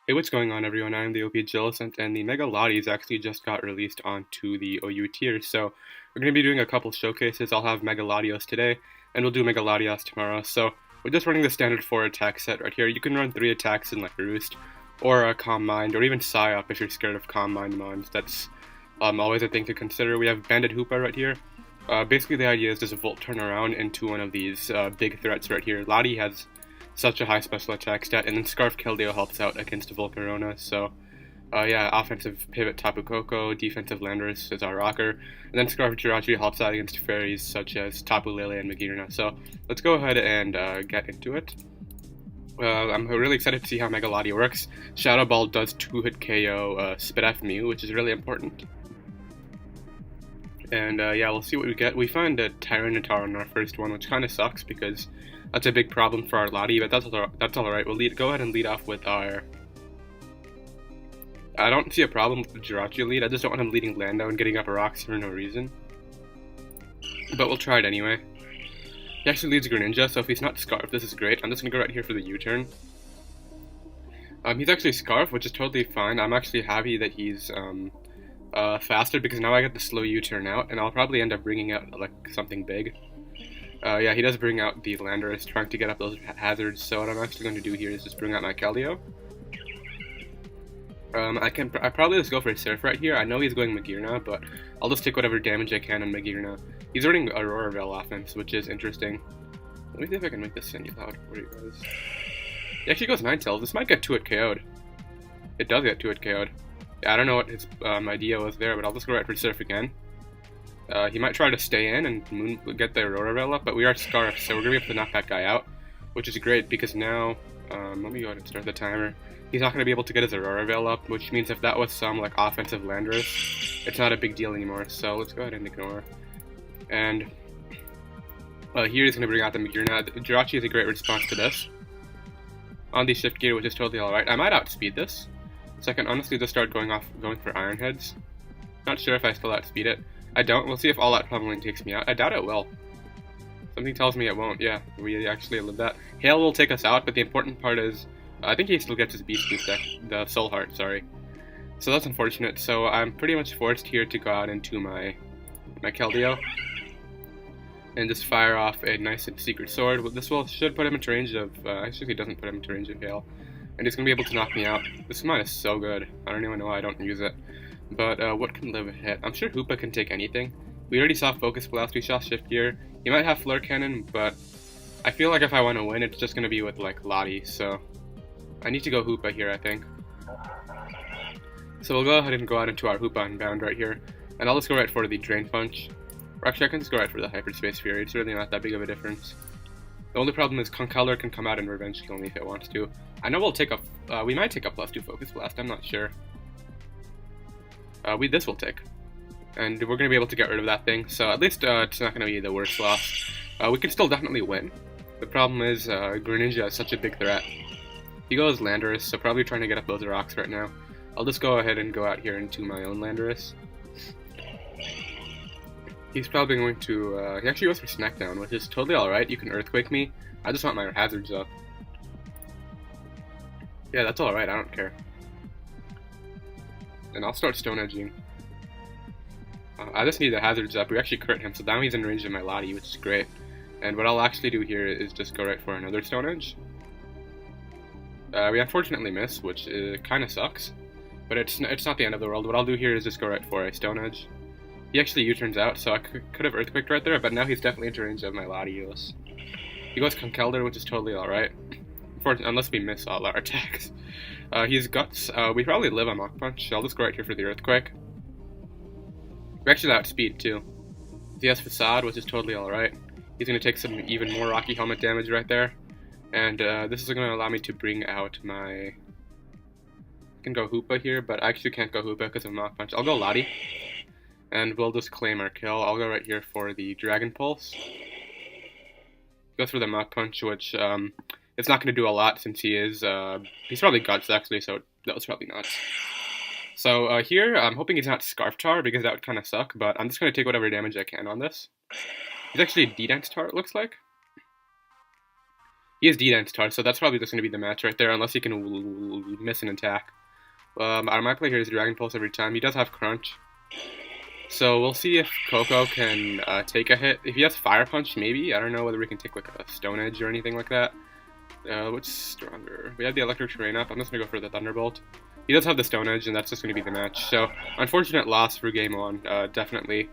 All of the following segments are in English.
Hey, what's going on, everyone? I'm the OPJellicent, and the Mega Latios actually just got released onto the OU tier. So we're going to be doing a couple showcases. I'll have Mega Latios today, and we'll do Mega Latios tomorrow. So we're just running the standard 4 attack set right here. You can run 3 attacks in like Roost, or Calm Mind, or even Psych if you're scared of Calm Mind mons. That's always a thing to consider. We have Banded Hoopa right here. Basically, the idea is just Volt turn around into one of these big threats right here. Lottie has such a high special attack stat, and then Scarf Keldeo helps out against Volcarona, so yeah, offensive Pivot Tapu Koko, defensive Landorus is our rocker, and then Scarf Jirachi helps out against fairies such as Tapu Lele and Magirna. So let's go ahead and get into it. I'm really excited to see how Mega Latios works. Shadow Ball does 2-hit KO Spit F Mew, which is really important. And yeah, we'll see what we get. We find a Tyranitar in our first one, which kind of sucks because that's a big problem for our Lottie, but that's all right. We'll go ahead and lead off with our. I don't see a problem with the Jirachi lead. I just don't want him leading Lando and getting up rocks for no reason. But we'll try it anyway. He actually leads Greninja, so if he's not Scarf, this is great. I'm just gonna go right here for the U-turn. He's actually Scarf, which is totally fine. I'm actually happy that he's faster because now I get the slow U-turn out, and I'll probably end up bringing out like something big. Yeah, he does bring out the Landorus, trying to get up those hazards, so what I'm actually going to do here is just bring out my Keldeo. I probably just go for a Surf right here. I know he's going Magirna, but I'll just take whatever damage I can on Magirna. He's running Aurora Veil offense, which is interesting. Let me see if I can make this any loud where he goes. He actually goes Ninetales. This might get 2-hit KO'd. It does get 2-hit KO'd. Yeah, I don't know what his idea was there, but I'll just go right for Surf again. He might try to stay in and get the Aurora Veil up, but we are Scarf, so we're going to be able to knock that guy out, which is great because now, let me go ahead and start the timer. He's not going to be able to get his Aurora Veil up, which means if that was some like offensive Landorus, it's not a big deal anymore, so let's go ahead and ignore. And here he's going to bring out the Magirna. Jirachi is a great response to this. On the Shift Gear, which is totally alright. I might outspeed this, so I can honestly just start going for Iron Heads. Not sure if I still outspeed it. I don't. We'll see if all-out pummeling takes me out. I doubt it will. Something tells me it won't. Yeah, we actually live that. Hail will take us out, but the important part is, I think he still gets his Beast Boost deck, the Soul Heart, sorry. So that's unfortunate. So I'm pretty much forced here to go out into my Keldeo and just fire off a nice Secret Sword. This should put him into range of, actually it doesn't put him into range of Hail. And he's going to be able to knock me out. This mine is so good. I don't even know why I don't use it. But what can live a hit? I'm sure Hoopa can take anything. We already saw Focus Blast, we saw Shift Gear. He might have Flare Cannon, but I feel like if I want to win, it's just going to be with like Lottie, so I need to go Hoopa here, I think. So we'll go ahead and go out into our hoopa-unbound right here, and I'll just go right for the Drain Punch. Or actually, I can just go right for the Hyperspace Fury. It's really not that big of a difference. The only problem is Conkeldurr can come out and Revenge Kill me if it wants to. I know we'll take a, we might take a +2 Focus Blast, I'm not sure. This will take. And we're going to be able to get rid of that thing, so at least it's not going to be the worst loss. We can still definitely win. The problem is Greninja is such a big threat. He goes Landorus, so probably trying to get up those rocks right now. I'll just go ahead and go out here into my own Landorus. He's probably going to, he actually goes for Smackdown, which is totally alright. You can Earthquake me. I just want my hazards up. Yeah, that's alright, I don't care. And I'll start Stone Edging. I just need the hazards up. We actually crit him, so now he's in range of my Lottie, which is great. And what I'll actually do here is just go right for another Stone Edge. We unfortunately miss, which kind of sucks. But it's not the end of the world. What I'll do here is just go right for a Stone Edge. He actually U-turns out, so I could have Earthquaked right there, but now he's definitely into range of my Latios. He goes Conkeldurr, which is totally alright. Unless we miss all our attacks. He's Guts. We probably live on Mach Punch. I'll just go right here for the Earthquake. We actually outspeed too. He has Facade, which is totally alright. He's going to take some even more Rocky Helmet damage right there. And this is going to allow me to bring out my... I can go Hoopa here, but I actually can't go Hoopa because of Mach Punch. I'll go Lottie. And we'll just claim our kill. I'll go right here for the Dragon Pulse. Goes for the Mach Punch, which... it's not going to do a lot since he is, he's probably Guts actually, so that was probably nuts. So here, I'm hoping he's not Scarf Tar because that would kind of suck, but I'm just going to take whatever damage I can on this. He's actually D-Dance Tar, it looks like. He has D-Dance Tar, so that's probably just going to be the match right there, unless he can miss an attack. My play here is Dragon Pulse every time. He does have Crunch. So we'll see if Coco can take a hit. If he has Fire Punch, maybe. I don't know whether we can take like a Stone Edge or anything like that. What's stronger? We have the Electric Terrain up. I'm just going to go for the Thunderbolt. He does have the Stone Edge, and that's just going to be the match. So, unfortunate loss for game 1, definitely.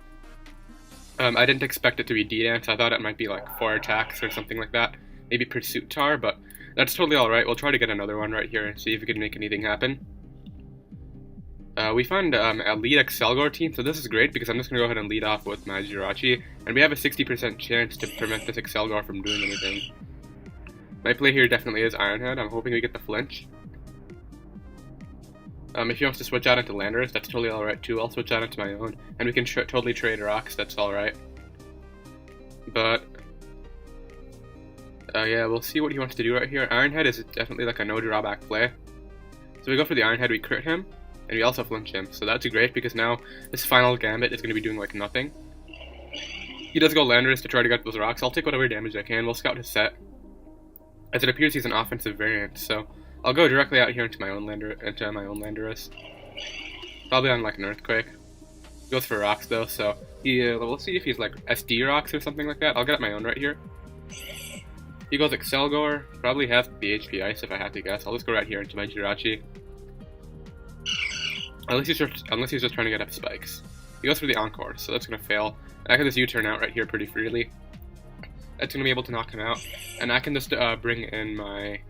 I didn't expect it to be D-Dance. I thought it might be like 4 attacks or something like that. Maybe Pursuit Tar, but that's totally alright. We'll try to get another one right here and see if we can make anything happen. We found a lead Excelgor team, so this is great because I'm just going to go ahead and lead off with my Jirachi, and we have a 60% chance to prevent this Excelgor from doing anything. My play here definitely is Ironhead. I'm hoping we get the flinch. If he wants to switch out into Landorus, that's totally alright too. I'll switch out into my own, and we can totally trade rocks, that's alright. But, yeah, we'll see what he wants to do right here. Ironhead is definitely like a no drawback play. So we go for the Ironhead, we crit him, and we also flinch him. So that's great because now this final gambit is going to be doing like nothing. He does go Landorus to try to get those rocks. I'll take whatever damage I can. We'll scout his set. As it appears he's an offensive variant, so I'll go directly out here into my own Landorus. Probably on like an Earthquake. Goes for rocks though, so we'll see if he's like SD rocks or something like that. I'll get my own right here. He goes Excelgor, probably has the HP Ice if I had to guess. I'll just go right here into my Jirachi. Unless he's just trying to get up spikes. He goes for the Encore, so that's gonna fail. I can just U-turn out right here pretty freely. That's gonna be able to knock him out, and I can just bring in my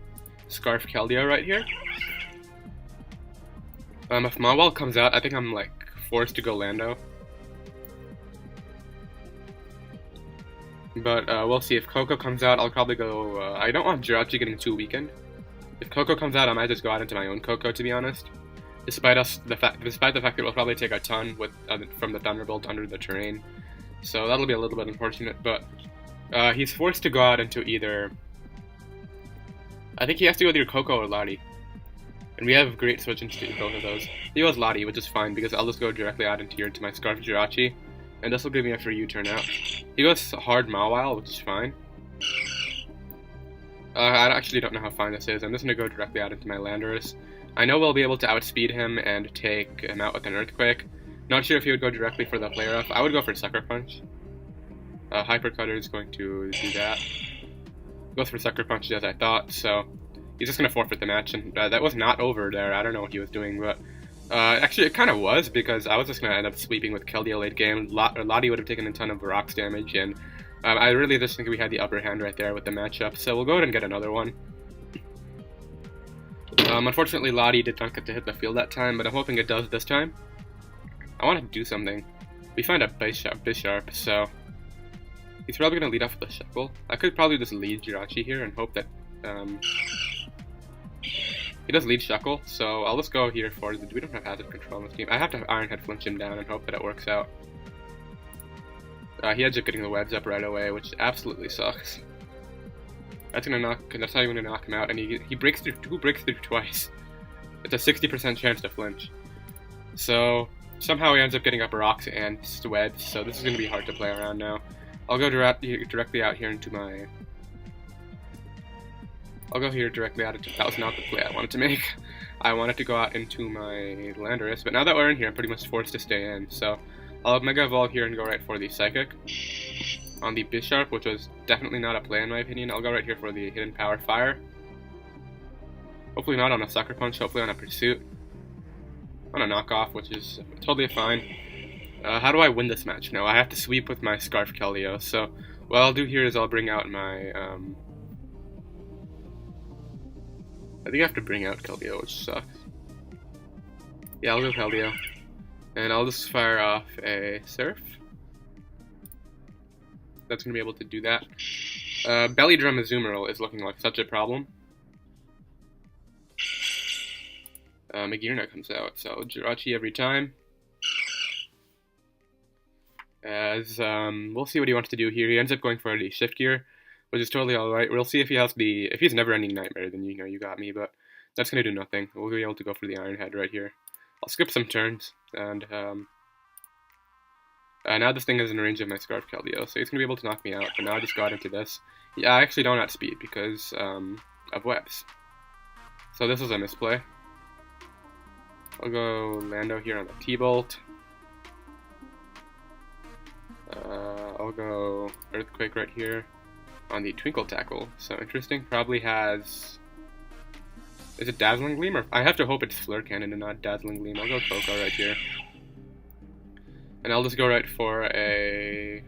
Scarf Keldeo right here. If Mawile comes out, I think I'm like forced to go Lando. But we'll see. If Coco comes out, I'll probably go. I don't want Jirachi getting too weakened. If Coco comes out, I might just go out into my own Coco, to be honest. Despite the fact that we'll probably take a ton from the Thunderbolt under the terrain, so that'll be a little bit unfortunate. But he's forced to go out into either. I think he has to go with either Coco or Lottie. And we have great switch into both of those. He goes Lottie, which is fine because I'll just go directly out into here to my Scarf Jirachi. And this will give me a free U-turn out. He goes hard Mawile, which is fine. I actually don't know how fine this is. I'm just going to go directly out into my Landorus. I know we'll be able to outspeed him and take him out with an Earthquake. Not sure if he would go directly for the Flare Up. I would go for Sucker Punch. Hyper Cutter is going to do that. Goes for Sucker Punch as I thought, so he's just going to forfeit the match. And that was not over there. I don't know what he was doing, but actually it kind of was because I was just going to end up sweeping with Keldeo late game. Lottie would have taken a ton of rocks damage, and I really just think we had the upper hand right there with the matchup. So we'll go ahead and get another one. Unfortunately, Lottie did not get to hit the field that time, but I'm hoping it does this time. I want to do something. We find a Bisharp, so he's probably going to lead off with a Shuckle. I could probably just lead Jirachi here and hope that he does lead Shuckle, so I'll just go here for we don't have Hazard Control in this game. I have to have Ironhead flinch him down and hope that it works out. He ends up getting the webs up right away, which absolutely sucks. That's not even gonna knock him out, and he breaks through. Who breaks through twice? It's a 60% chance to flinch. So somehow he ends up getting up rocks and webs. So this is gonna be hard to play around now. I'll go directly out here into my. I'll go here directly out into. That was not the play I wanted to make. I wanted to go out into my Landorus, but now that we're in here, I'm pretty much forced to stay in. So I'll Mega Evolve here and go right for the Psychic. On the Bisharp, which was definitely not a play in my opinion. I'll go right here for the Hidden Power Fire. Hopefully not on a Sucker Punch, hopefully on a Pursuit. On a Knockoff, which is totally fine. How do I win this match? No, I have to sweep with my Scarf Keldeo. So what I'll do here is I'll bring out my... I think I have to bring out Keldeo, which sucks. Yeah, I'll go Keldeo. And I'll just fire off a Surf. That's going to be able to do that. Belly Drum Azumarill is looking like such a problem. Magearna comes out, so Jirachi every time. As we'll see what he wants to do here. He ends up going for the Shift Gear, which is totally alright. We'll see if he has the... If he's Never Ending Nightmare, then you know you got me, but that's going to do nothing. We'll be able to go for the Ironhead right here. I'll skip some turns, and now this thing is in range of my Scarf Keldeo, so he's going to be able to knock me out, but now I just got into this. Yeah, I actually don't outspeed because of webs. So this is a misplay. I'll go Lando here on the T-Bolt. I'll go Earthquake right here on the Twinkle Tackle. So interesting. Probably has... Is it Dazzling Gleam? Or I have to hope it's Flare Cannon and not Dazzling Gleam. I'll go Coco right here. And I'll just go right for a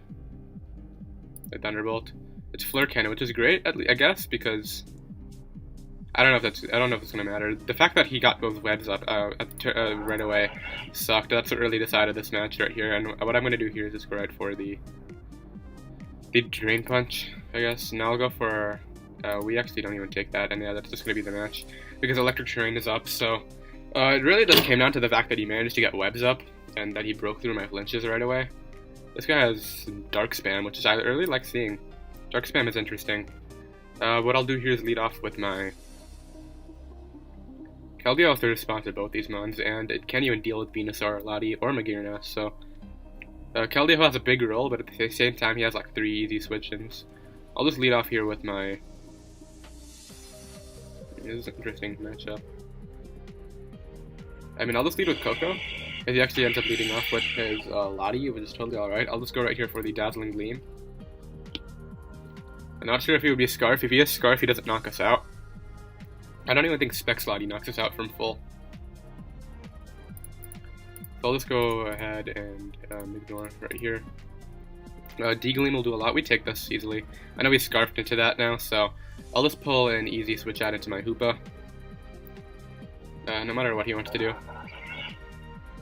Thunderbolt. It's Flare Cannon, which is great, I guess, because I don't know if it's gonna matter. The fact that he got those webs up right away sucked. That's what really decided this match right here. And what I'm gonna do here is just go right for the Drain Punch, I guess. Now I'll go for we actually don't even take that, and yeah, that's just gonna be the match because Electric Terrain is up. So it really just came down to the fact that he managed to get webs up and that he broke through my flinches right away. This guy has Dark Spam, which is I really like seeing. Dark Spam is interesting. What I'll do here is lead off with my Keldeo has to respond to both these mons, and it can't even deal with Venusaur, Lati, or Magearna, so Keldeo has a big role, but at the same time he has like 3 easy switch-ins. I'll just lead off here with my... This is an interesting matchup. I mean, I'll just lead with Coco, as he actually ends up leading off with his Lati, which is totally alright. I'll just go right here for the Dazzling Gleam. I'm not sure if he would be Scarf. If he is Scarf, he doesn't knock us out. I don't even think Specs Lati knocks us out from full. So I'll just go ahead and ignore right here. D-Gleam will do a lot. We take this easily. I know we Scarfed into that now, so I'll just pull an easy switch out into my Hoopa. No matter what he wants to do.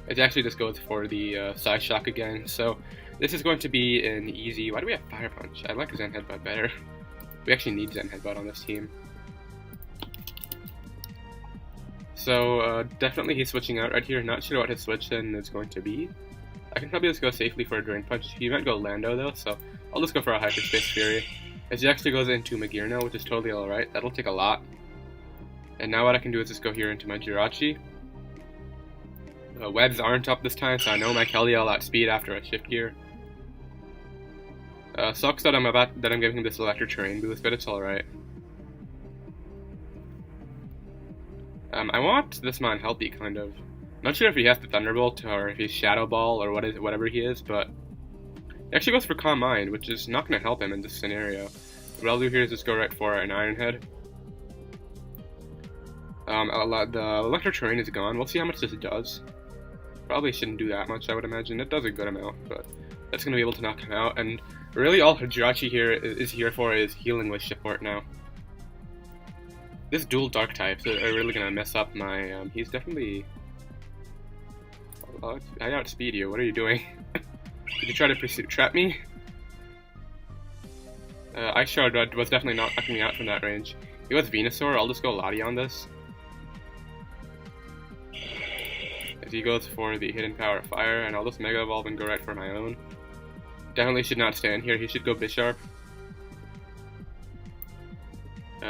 It actually just goes for the Psy Shock again, so this is going to be an easy... Why do we have Fire Punch? I like Zen Headbutt better. We actually need Zen Headbutt on this team. So, definitely he's switching out right here. Not sure what his switch-in is going to be. I can probably just go safely for a Drain Punch. He might go Lando, though, so I'll just go for a Hyperspace Fury. As he actually goes into Magearna, which is totally alright. That'll take a lot. And now what I can do is just go here into my Jirachi. Webs aren't up this time, so I know my Keldeo will outspeed after a Shift Gear. Sucks that I'm giving him this Electric Terrain boost, but it's alright. I want this man healthy, kind of. Not sure if he has the Thunderbolt or if he's Shadow Ball or whatever he is, but he actually goes for Calm Mind, which is not going to help him in this scenario. What I'll do here is just go right for an Iron Head. The Electric Terrain is gone. We'll see how much this does. Probably shouldn't do that much, I would imagine. It does a good amount, but that's going to be able to knock him out. And really all Jirachi here is here for is healing with support now. This dual Dark types are really going to mess up my... he's definitely... I outspeed you. What are you doing? Did you try to trap me? Ice Shard was definitely not knocking me out from that range. He was Venusaur. I'll just go Lati on this. As he goes for the Hidden Power Fire, and I'll just Mega Evolve and go right for my own. Definitely should not stand here. He should go Bisharp.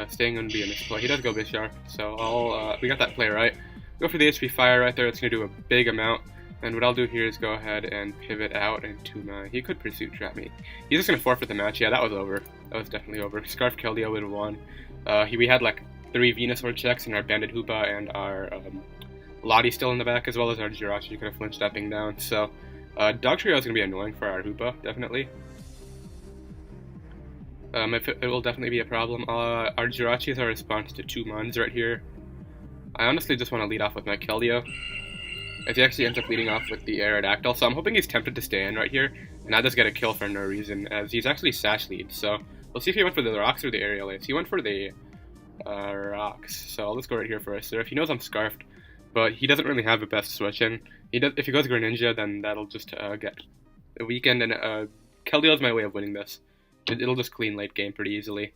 Staying would be a misplay. He does go Bisharp, so we got that play right. Go for the HP Fire right there. It's going to do a big amount. And what I'll do here is go ahead and pivot out into my... He could Pursuit Trap me. He's just going to forfeit the match. Yeah, that was over. That was definitely over. Scarf Keldeo would have won. We had like 3 Venusaur checks and our Banded Hoopa and our Lati still in the back, as well as our Jirachi could have flinched stepping down. So Dog Trio is going to be annoying for our Hoopa, definitely. It will definitely be a problem. Our Jirachi is our response to 2 Mons right here. I honestly just want to lead off with my Keldeo. As he actually ends up leading off with the Aerodactyl, so I'm hoping he's tempted to stay in right here, and I just get a kill for no reason, as he's actually Sash lead, so we'll see if he went for the Rocks or the Aerial Ace. He went for the Rocks, so I'll just go right here for a Surf. He knows I'm Scarfed, but he doesn't really have the best switch-in. If he goes Greninja, then that'll just get weakened, and Keldeo's my way of winning this. It'll just clean late game pretty easily.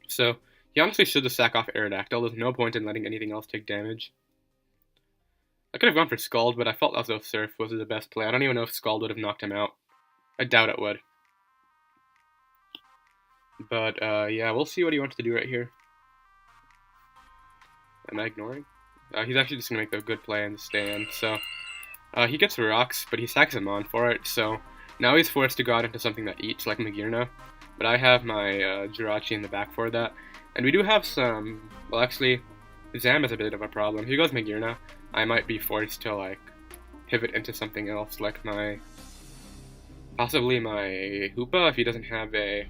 So, he honestly should just sack off Aerodactyl. There's no point in letting anything else take damage. I could have gone for Scald, but I felt as though Surf was the best play. I don't even know if Scald would have knocked him out. I doubt it would. But, yeah, we'll see what he wants to do right here. Am I ignoring? He's actually just going to make a good play and stay in. So, he gets Rocks, but he sacks him on for it. So, now he's forced to go out into something that eats, like Magearna. but I have my Jirachi in the back for that. And we do have some, well actually, Zam is a bit of a problem. If he goes Magirna, I might be forced to like pivot into something else, like possibly my Hoopa if he doesn't have a...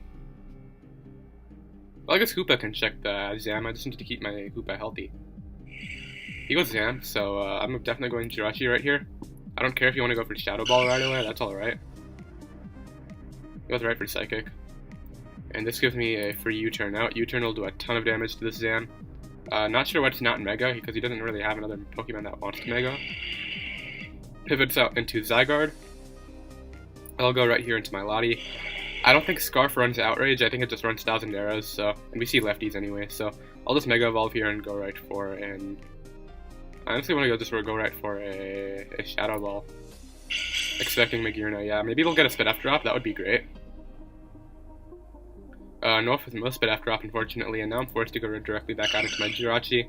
Well, I guess Hoopa can check the Zam, I just need to keep my Hoopa healthy. He goes Zam, so I'm definitely going Jirachi right here. I don't care if you want to go for Shadow Ball right away, that's alright. He goes right for Psychic. And this gives me a free U-turn out. U-turn will do a ton of damage to this Zam. Not sure what's not Mega, because he doesn't really have another Pokemon that wants to Mega. Pivots out into Zygarde. I'll go right here into my Lati. I don't think Scarf runs Outrage, I think it just runs Thousand Arrows, so, and we see lefties anyway, so I'll just Mega Evolve here and go right for an... I honestly want to go right for a Shadow Ball. Expecting Magirna, yeah. Maybe we'll get a Spit F drop, that would be great. No Spit F drop, unfortunately, and now I'm forced to go directly back out into my Jirachi.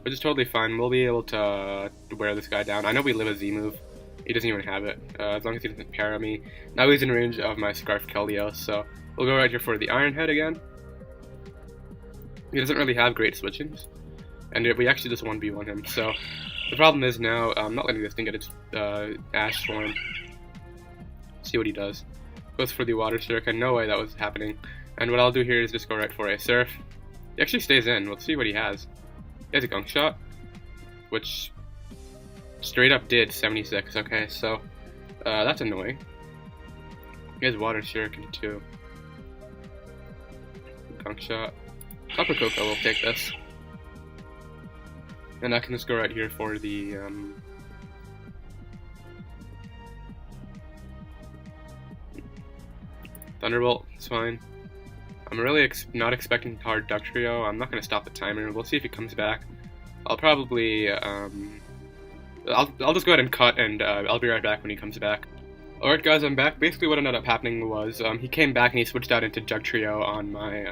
Which is totally fine, we'll be able to wear this guy down. I know we live a Z move, he doesn't even have it, as long as he doesn't para me. Now he's in range of my Scarf Keldeo, so we'll go right here for the Iron Head again. He doesn't really have great switchings. And we actually just 1v1 him, so the problem is now I'm not letting this thing get its Ash Swarm. See what he does. Goes for the Water Shuriken, no way that was happening. And what I'll do here is just go right for a Surf. He actually stays in, we'll see what he has. He has a Gunk Shot, which straight up did 76, okay, so that's annoying. He has Water Shuriken too. Gunk Shot. Copper Cocoa will take this. And I can just go right here for the Thunderbolt. It's fine. I'm really not expecting hard Duck Trio. I'm not going to stop the timer. We'll see if he comes back. I'll probably I'll just go ahead and cut, and I'll be right back when he comes back. Alright guys, I'm back. Basically what ended up happening was he came back and he switched out into Jug Trio on my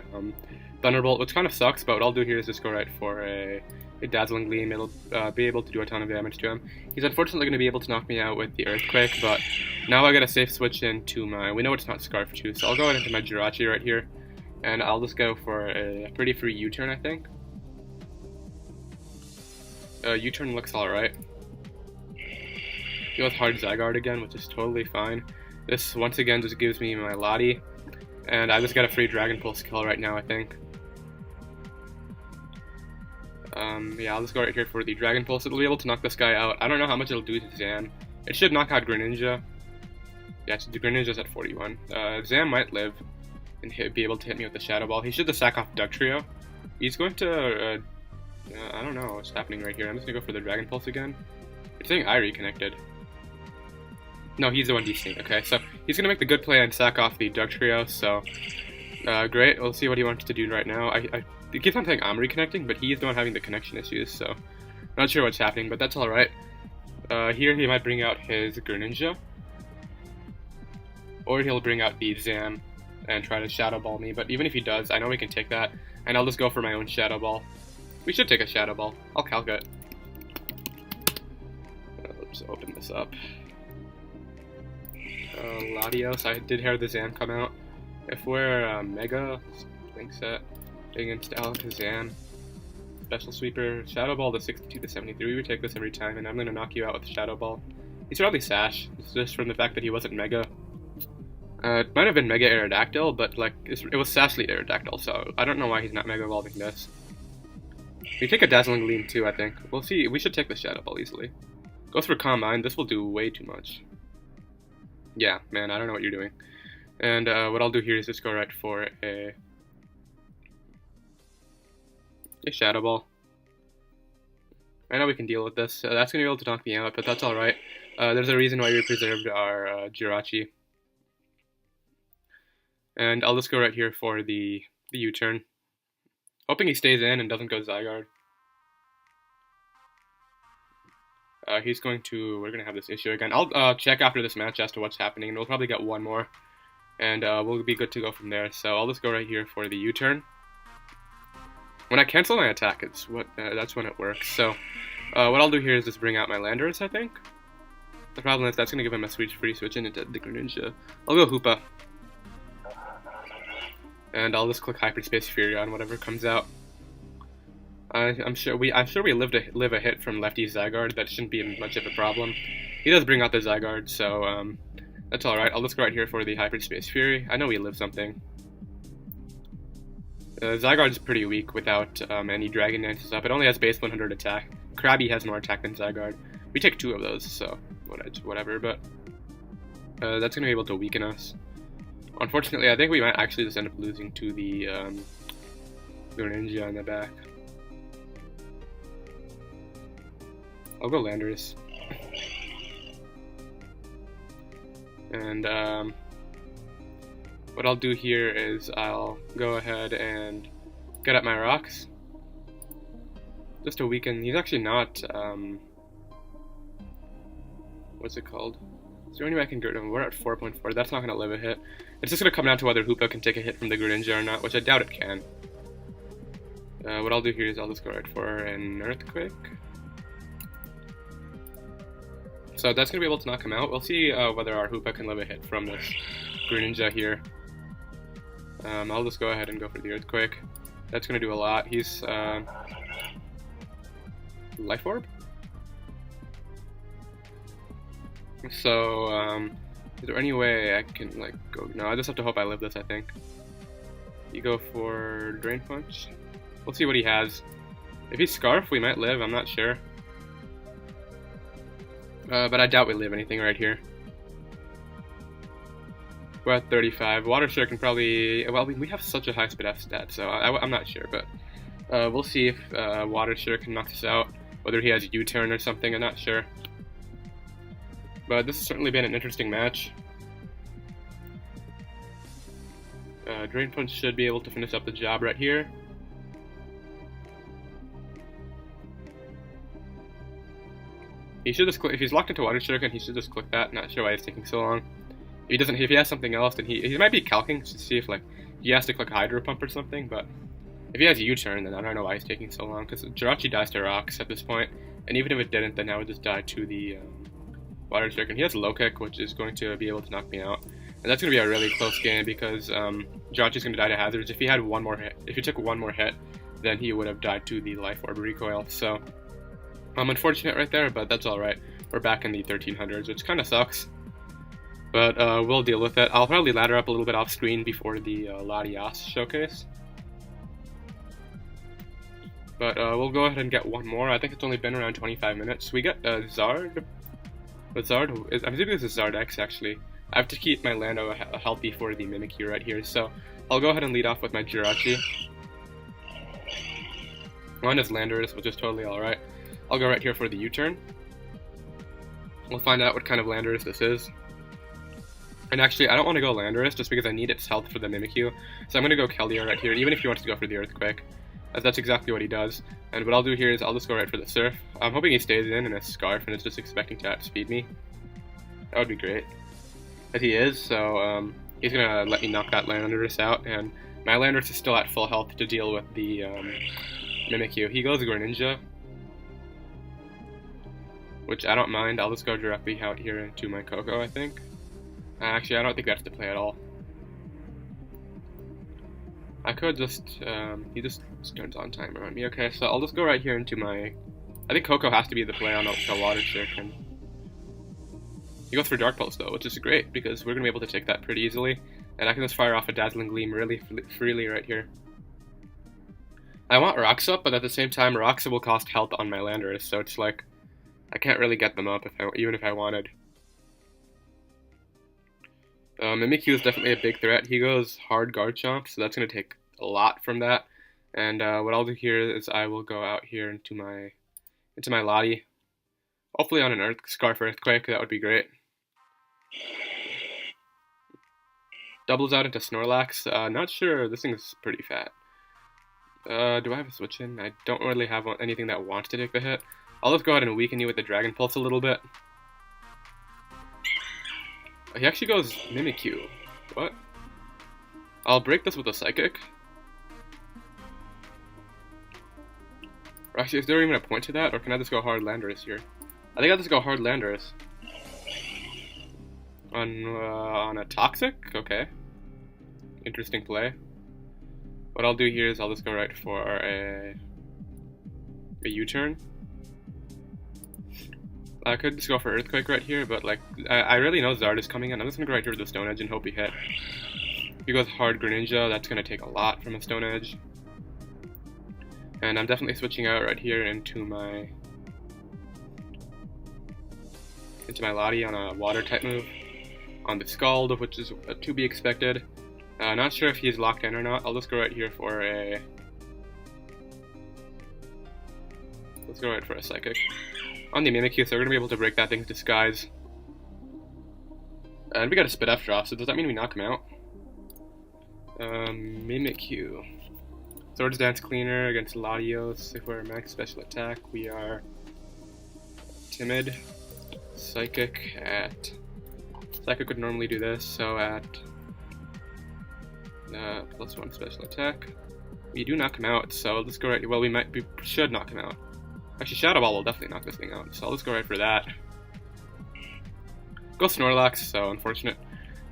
Thunderbolt, which kind of sucks, but what I'll do here is just go right for a Dazzling Gleam. It'll be able to do a ton of damage to him. He's unfortunately going to be able to knock me out with the Earthquake, but now I get a safe switch into my... We know it's not Scarf too, so I'll go into my Jirachi right here, and I'll just go for a pretty free U-turn, I think. U-turn looks alright. He goes hard Zygarde again, which is totally fine. This once again just gives me my Lati, and I just got a free Dragon Pulse kill right now, I think. Yeah, I'll just go right here for the Dragon Pulse. It'll be able to knock this guy out. I don't know how much it'll do to Zam. It should knock out Greninja. Yeah, so the Greninja's at 41. Zam might live and be able to hit me with the Shadow Ball. He should just sack off Duck Trio. He's going to... I don't know what's happening right here. I'm just going to go for the Dragon Pulse again. It's saying I reconnected. No, he's the one desync. Okay, so he's going to make the good play and sack off the Duck Trio, so... great, we'll see what he wants to do right now. It keeps on saying I'm reconnecting, but he's the one having the connection issues, so... Not sure what's happening, but that's alright. Here he might bring out his Greninja. Or he'll bring out the Zam and try to Shadow Ball me, but even if he does, I know we can take that, and I'll just go for my own Shadow Ball. We should take a Shadow Ball. I'll calc it. Let's open this up. Latios, I did hear the Zam come out. If we're Mega, Link Set, against Alakazam, Special Sweeper, Shadow Ball to 62 to 73, we would take this every time, and I'm going to knock you out with Shadow Ball. He's probably Sash, it's just from the fact that he wasn't Mega. It might have been Mega Aerodactyl, but like it was Sashly Aerodactyl, so I don't know why he's not Mega Evolving this. We take a Dazzling Gleam too, I think. We'll see, we should take the Shadow Ball easily. Goes for Combine, this will do way too much. Yeah, man, I don't know what you're doing. And what I'll do here is just go right for a Shadow Ball. I know we can deal with this. That's going to be able to knock me out, but that's alright. There's a reason why we preserved our Jirachi. And I'll just go right here for the U-turn. Hoping he stays in and doesn't go Zygarde. He's going to... We're going to have this issue again. I'll check after this match as to what's happening, and we'll probably get one more. And we'll be good to go from there. So I'll just go right here for the U-turn. When I cancel my attack, that's when it works. So what I'll do here is just bring out my Landorus, I think. The problem is that's going to give him a free switch into the Greninja. I'll go Hoopa. and I'll just click Hyperspace Fury on whatever comes out. I'm sure we live a hit from Lefty Zygarde. That shouldn't be much of a problem. He does bring out the Zygarde, so that's all right. I'll just go right here for the Hyperspace Fury. I know we live something. Zygarde's pretty weak without any Dragon Dances up. It only has base 100 attack. Krabby has more attack than Zygarde. We take 2 of those, so whatever. But that's gonna be able to weaken us. Unfortunately, I think we might actually just end up losing to the Greninja in the back. I'll go Landorus. And what I'll do here is I'll go ahead and get up my rocks. Just to weaken. He's actually not, what's it called? Is there any way I can get rid of him? We're at 4.4. That's not going to live a hit. It's just going to come down to whether Hoopa can take a hit from the Greninja or not, which I doubt it can. What I'll do here is I'll just go right for an Earthquake. So that's going to be able to knock him out. We'll see whether our Hoopa can live a hit from this Greninja here. I'll just go ahead and go for the Earthquake. That's going to do a lot. He's Life Orb? So, is there any way I can, like, go... No, I just have to hope I live this, I think. You go for Drain Punch. We'll see what he has. If he's Scarf, we might live, I'm not sure. But I doubt we live anything right here. We're at 35. Water Share can probably... Well, we have such a high speed F stat, so I'm not sure, but... we'll see if Water Share can knock us out. Whether he has U-turn or something, I'm not sure. But this has certainly been an interesting match. Drain Punch should be able to finish up the job right here. He should just click, if he's locked into Water Shuriken, he should just click that. Not sure why it's taking so long. If he has something else, then he might be calcing to see if like he has to click Hydro Pump or something. But if he has a U-turn, then I don't know why he's taking so long. Because Jirachi dies to rocks at this point, and even if it didn't, then I would just die to the Water Shuriken. He has Low Kick, which is going to be able to knock me out, and that's going to be a really close game because Jirachi's going to die to hazards. If he had one more hit, if he took one more hit, then he would have died to the Life Orb Recoil. So I'm unfortunate right there, but that's alright. We're back in the 1300s, which kind of sucks. But we'll deal with it. I'll probably ladder up a little bit off screen before the Latios showcase. But we'll go ahead and get one more. I think it's only been around 25 minutes. We get Zard. But Zard, I'm assuming this is Zard X actually. I have to keep my Lando healthy for the Mimikyu right here, so I'll go ahead and lead off with my Jirachi. Mine is Landorus, which is totally alright. I'll go right here for the U-turn. We'll find out what kind of Landorus this is. And actually, I don't want to go Landorus just because I need its health for the Mimikyu. So I'm going to go Keldeo right here, even if he wants to go for the Earthquake. As that's exactly what he does. And what I'll do here is I'll just go right for the Surf. I'm hoping he stays in a Scarf and is just expecting to outspeed me. That would be great. As he is, so he's going to let me knock that Landorus out. And my Landorus is still at full health to deal with the Mimikyu. He goes Greninja, which I don't mind. I'll just go directly out here into my Coco, I think. Actually, I don't think that's the play at all. I could just, he just turns on timer on me. Okay, so I'll just go right here into my, I think Coco has to be the play on the Water Shuriken. He goes for Dark Pulse though, which is great because we're going to be able to take that pretty easily. And I can just fire off a Dazzling Gleam really freely right here. I want Rocks up, but at the same time, Rocks will cost health on my Landorus, so it's like, I can't really get them up even if I wanted. Mimikyu is definitely a big threat. He goes hard Guard Chomp, so that's going to take a lot from that. And what I'll do here is I will go out here into my Lati. Hopefully on an Scarf Earthquake, that would be great. Doubles out into Snorlax. Not sure, this thing's pretty fat. Do I have a switch in? I don't really have anything that wants to take the hit. I'll just go ahead and weaken you with the Dragon Pulse a little bit. He actually goes Mimikyu. What? I'll break this with a Psychic. Or actually, is there even a point to that? Or can I just go hard Landorus here? I think I'll just go hard Landorus. On a Toxic? Okay. Interesting play. what I'll do here is I'll just go right for a U-turn. I could just go for Earthquake right here, but like I really know Zard is coming in. I'm just gonna go right here with the Stone Edge and hope he hit. If he goes hard Greninja, that's gonna take a lot from a Stone Edge. And I'm definitely switching out right here into my Lati on a water type move on the Scald, which is to be expected. Not sure if he's locked in or not. I'll just go right here for a Psychic on the Mimikyu, so we're gonna be able to break that thing's disguise. And we got a Spit F drop, so does that mean we knock him out? Mimikyu. Swords Dance Cleaner against Latios. If we're max special attack, we are timid. Psychic would normally do this, so at +1 special attack, we do knock him out. So let's go right. Well, we should knock him out. Actually, Shadow Ball will definitely knock this thing out. So let's go right for that. Go Snorlax. So unfortunate.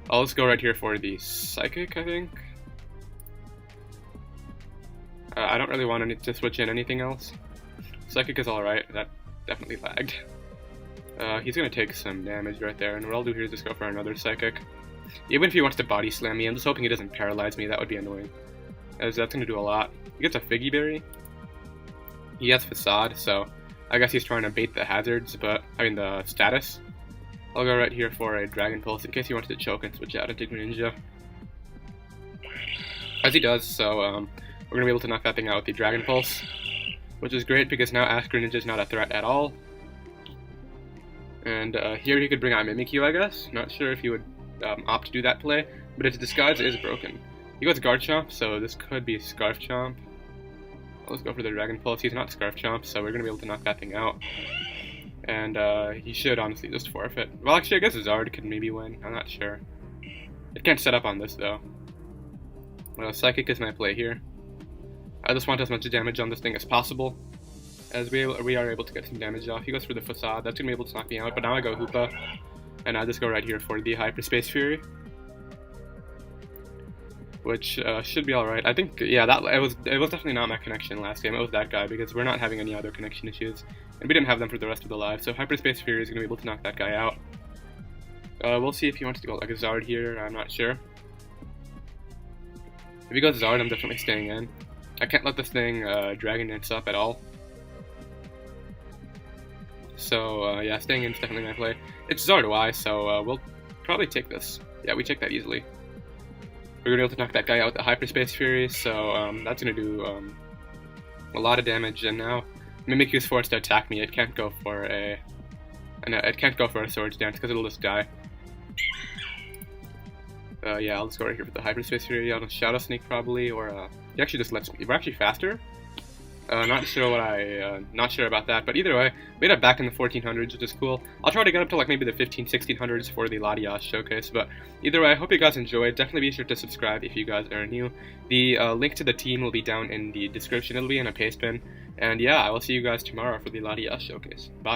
I'll just go right here for the Psychic, I think. I don't really want to switch in anything else. Psychic is alright, that definitely lagged. He's going to take some damage right there, and what I'll do here is just go for another Psychic. Even if he wants to Body Slam me, I'm just hoping he doesn't paralyze me, that would be annoying. As that's going to do a lot. He gets a Figgy Berry. He has Facade, so I guess he's trying to bait the hazards, the status. I'll go right here for a Dragon Pulse in case he wants to choke and switch out into Greninja. As he does, so we're going to be able to knock that thing out with the Dragon Pulse, which is great because now Ash Greninja is not a threat at all. And here he could bring out Mimikyu, I guess. Not sure if he would opt to do that play, but his disguise is broken. He goes Garchomp, so this could be Scarf Chomp. Let's go for the Dragon Pulse. He's not Scarf Chomp, so we're going to be able to knock that thing out. And he should honestly just forfeit. Well, actually, I guess Zard could maybe win. I'm not sure. It can't set up on this, though. Well, Psychic is my play here. I just want as much damage on this thing as possible, as we are able to get some damage off. He goes for the Facade. That's going to be able to knock me out, but now I go Hoopa, and I just go right here for the Hyperspace Fury, which should be alright. I think, yeah, it was definitely not my connection last game. It was that guy, because we're not having any other connection issues, and we didn't have them for the rest of the live, so Hyperspace Fury is going to be able to knock that guy out. We'll see if he wants to go like a Zard here. I'm not sure. If he goes Zard, I'm definitely staying in. I can't let this thing Dragon Dance up at all. So, yeah, staying in is definitely my play. It's Zard Y, so we'll probably take this. Yeah, we take that easily. We're going to be able to knock that guy out with the Hyperspace Fury, so that's going to do a lot of damage. And now Mimikyu's forced to attack me. It can't go for a Swords Dance because it'll just die. Yeah, I'll just go right here for the Hyperspace Fury. I'll just Shadow Sneak probably, or he actually just lets me. We're actually faster. Not sure about that, but either way, we ended up back in the 1400s, which is cool. I'll try to get up to like maybe the 1600s for the Latios showcase, but either way, I hope you guys enjoyed. Definitely be sure to subscribe if you guys are new. The link to the team will be down in the description. It'll be in a paste bin, and yeah, I will see you guys tomorrow for the Latios showcase. Bye.